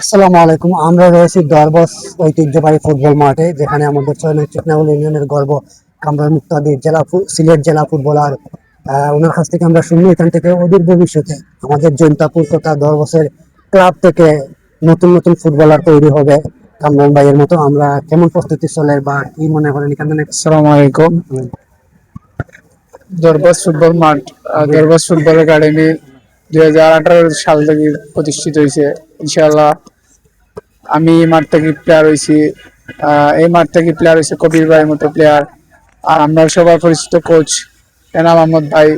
আসসালামু আলাইকুম। আমরা রয়েছি দরবস ঐতিহ্যবাহী ফুটবল মাঠে, যেখানে আমাদের চয়নিত চিটনাগল ইউনিয়নের গর্ব কামরান মুক্তাদির সিলেট জেলা ফুটবলার। ওনার কাছ থেকে আমরা শুনি এখান থেকে অদূর ভবিষ্যতে আমাদের জৈন্তাপুর তথা দরবসের ক্লাব থেকে নতুন নতুন ফুটবলার তৈরি হবে কামরান ভাইয়ের মতো। আমরা কেমন প্রস্তুতি চলে বা কি মনে করেন এখানে? আসসালামু আলাইকুম। দরবাস ফুটবল মাঠ, দরবাস ফুটবল একাডেমি 2018 সাল থেকে প্রতিষ্ঠিত হয়েছে। ইনশাআল্লাহ আমি এই মাঠ থেকে প্লেয়ার হয়েছি। এই মাঠ থেকে প্লেয়ার হয়েছে কবির ভাইয়ের মতো প্লেয়ার। আর আমরা সবার পরিচিত কোচ এনাম আহমদ ভাই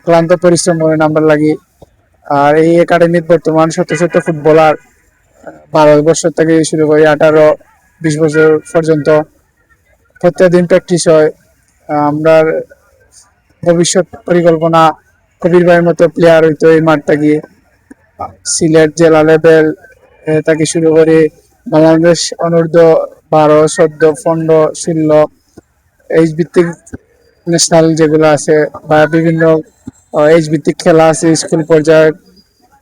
ক্লান্ত পরিশ্রম করে নাম্বার লাগি। আর এই একাডেমির বর্তমান শত শত ফুটবলার 12 বছর থেকে শুরু করে 18-20 বছর পর্যন্ত প্রত্যেকদিন প্র্যাকটিস হয়। আমরা ভবিষ্যৎ পরিকল্পনা কবির ভাইয়ের মতো প্লেয়ার হইতো এই মাঠটা গিয়ে সিলেট জেলা লেভেল থেকে শুরু করে বাংলাদেশ অনূর্ধ্ব 12, 14, 15, 16 এইচ ভিত্তিক ন্যাশনাল যেগুলো আছে বা বিভিন্ন এইচ ভিত্তিক খেলা আছে স্কুল পর্যায়ে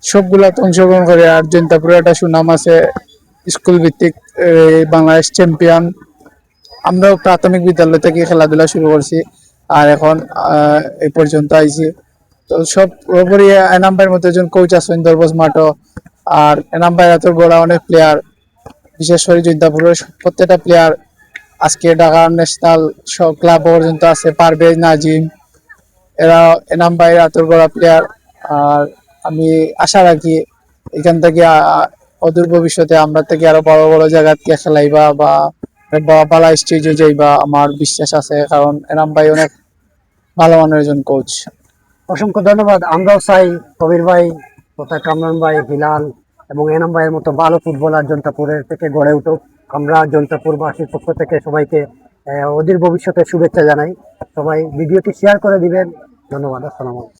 সবগুলাতে অংশগ্রহণ করে। আর জৈন্তাপুরে একটা সুনাম আছে স্কুল ভিত্তিক বাংলাদেশ চ্যাম্পিয়ন। আমরাও প্রাথমিক বিদ্যালয় থেকে খেলাধুলা শুরু করছি আর এখন এই পর্যন্ত আইছি। তো সব পুরোপুরি এনাম ভাইয়ের মতো একজন কোচ আছেন দরবস মাঠও। আর এনাম ভাইয়ের এত গড়া অনেক প্লেয়ার, বিশেষ করে জৈন্তাপুরের প্রত্যেকটা প্লেয়ার আজকে ঢাকা ন্যাশনাল সব ক্লাব পর্যন্ত আছে। পারভেজ, নাজিম, এরা এনাম ভাইয়ের এত গড়া প্লেয়ার। আর আমি আশা রাখি এখান থেকে অদূর ভবিষ্যতে আমরা থেকে আরো বড় বড় জায়গাতে খেলাইবা বা বালা স্টেজে যাইবা আমার বিশ্বাস আছে, কারণ এনাম ভাই অনেক ভালো মানের একজন কোচ। অসংখ্য ধন্যবাদ। আমরাও চাই কবির ভাই তথা কামরান ভাই, হিলাল এবং এনাম ভাইয়ের মতো ভালো ফুটবলার জৈন্তাপুরের থেকে গড়ে উঠুক। আমরা জৈন্তাপুরবাসীর পক্ষ থেকে সবাইকে অদূর ভবিষ্যতে শুভেচ্ছা জানাই। সবাই ভিডিওটি শেয়ার করে দিবেন। ধন্যবাদ। আসসালামু আলাইকুম।